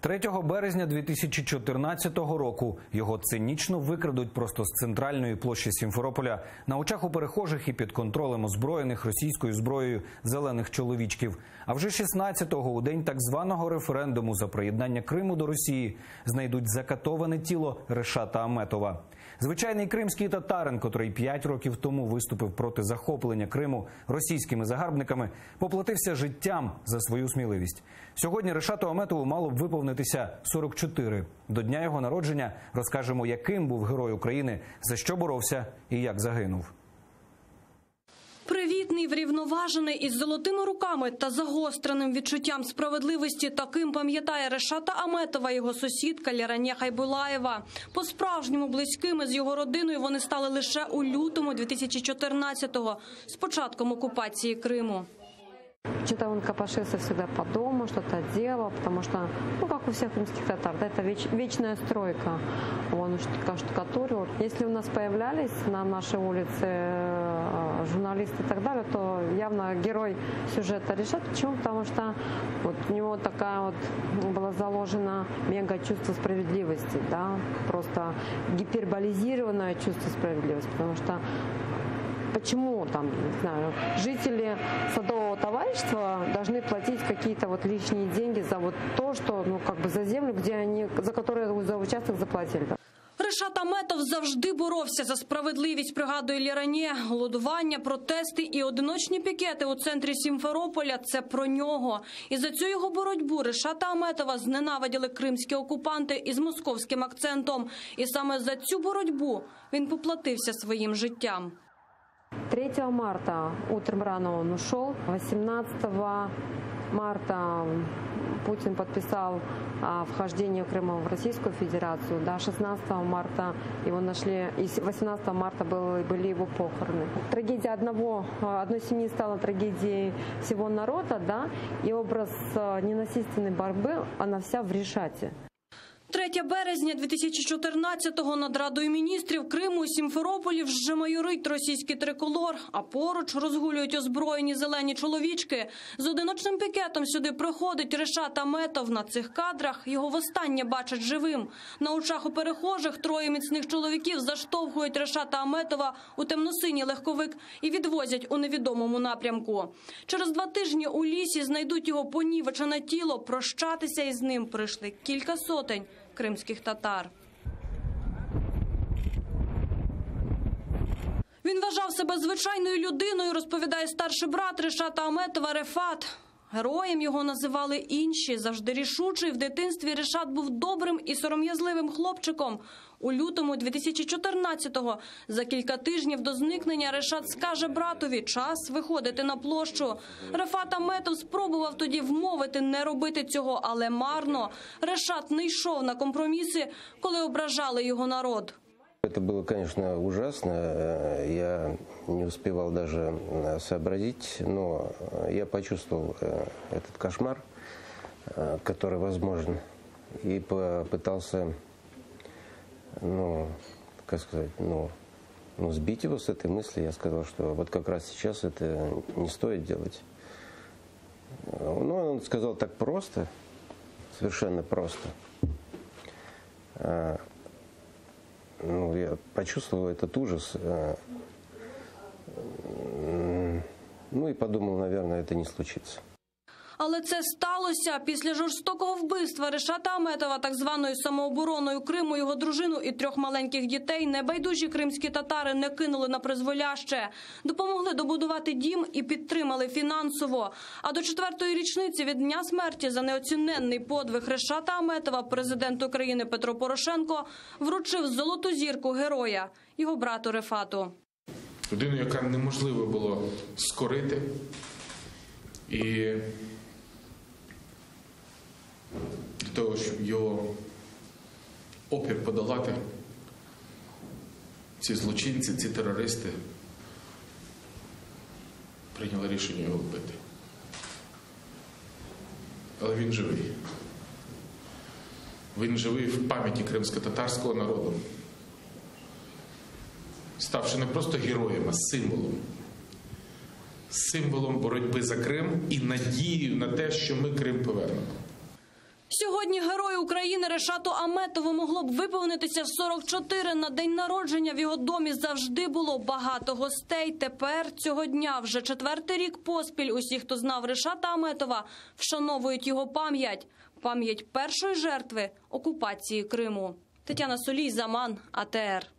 3 березня 2014 року його цинічно викрадуть просто з центральної площі Сімферополя на очах у перехожих і під контролем озброєних російською зброєю зелених чоловічків. А вже 16-го, у день так званого референдуму за приєднання Криму до Росії, знайдуть закатоване тіло Решата Аметова. Звичайний кримський татарин, котрий 5 років тому виступив проти захоплення Криму російськими загарбниками, поплатився життям за свою сміливість. Сьогодні Решату Аметову мало б виповнитися 44. До дня його народження розкажемо, яким був герой України, за що боровся і як загинув. Привітний, врівноважений, із золотими руками та загостреним відчуттям справедливості, таким пам'ятає Решата Аметова його сусідка Ліранє Хайбулаєва. По-справжньому близькими з його родиною вони стали лише у лютому 2014-го, з початком окупації Криму. Что-то он копошился всегда по дому, что-то делал, потому что, как у всех крымских татар, да, это вечная стройка. Он штукатурил. Если у нас появлялись на нашей улице журналисты и так далее, то явно герой сюжета Решат. Почему? Потому что вот у него такая вот была заложена мега чувство справедливости, да, просто гиперболизированное чувство справедливости, потому что почему там, не знаю, жители садового товарищества должны платить какие-то вот лишние деньги за вот то, что, за землю, где они, за которые за участок заплатили. Решат Аметов завжди боровся за справедливість, пригадує Ліранє. Голодування, протести і одиночні пікети у центрі Сімферополя – це про нього. І за цю його боротьбу Решата Аметова зненавиділи кримські окупанти із московським акцентом. І саме за цю боротьбу він поплатився своїм життям. 3 марта утром рано он ушел. 18 марта Путин подписал вхождение Крыма в Российскую Федерацию. 16 марта его нашли, и 18 марта были его похороны. Трагедия одной семьи стала трагедией всего народа, да, и образ ненасильственной борьбы, она вся в Решате. 3 березня 2014-го над Радою міністрів Криму у Сімферополі вже майорить російський триколор, а поруч розгулюють озброєні зелені чоловічки. З одиночним пікетом сюди приходить Решат Аметов. На цих кадрах його востаннє бачать живим. На очах у перехожих 3 міцних чоловіків заштовхують Решата Аметова у темно-синій легковик і відвозять у невідомому напрямку. Через 2 тижні у лісі знайдуть його понівечене тіло. Прощатися із ним прийшли кілька сотень кримських татар. Він вважав себе звичайною людиною, розповідає старший брат Решата Аметова Рефат. Героєм його називали інші. Завжди рішучий, в дитинстві Решат був добрим і сором'язливим хлопчиком. У лютому 2014-го, за кілька тижнів до зникнення, Решат скаже братові: час виходити на площу. Рефат Аметов спробував тоді вмовити не робити цього, але марно. Решат не йшов на компроміси, коли ображали його народ. Это было, конечно, ужасно. Я не успевал даже сообразить, но я почувствовал этот кошмар, который возможен, и попытался, сбить его с этой мысли. Я сказал, что вот как раз сейчас это не стоит делать. Но он сказал так просто, совершенно просто. Я почувствовал этот ужас, и подумал, наверное, это не случится. Але це сталося. Після жорстокого вбивства Решата Аметова так званою самообороною Криму його дружину і 3 маленьких дітей небайдужі кримські татари не кинули на призволяще. Допомогли добудувати дім і підтримали фінансово. А до 4-ї річниці від дня смерті за неоціненний подвиг Решата Аметова президент України Петро Порошенко вручив золоту зірку героя його брату Рефату. Людину, яка неможливо було скорити. І для того, щоб його опір подолати, ці злочинці, ці терористи прийняли рішення його вбити. Але він живий. Він живий в пам'яті кримсько-татарського народу, ставши не просто героєм, а символом. Символом боротьби за Крим і надією на те, що ми Крим повернемо. Сьогодні герою України Решату Аметову могло б виповнитися 44. На день народження в його домі завжди було багато гостей. Тепер, цього дня, вже 4-й рік поспіль, усі, хто знав Решата Аметова, вшановують його пам'ять. Пам'ять першої жертви окупації Криму. Тетяна Солій, Заман, АТР.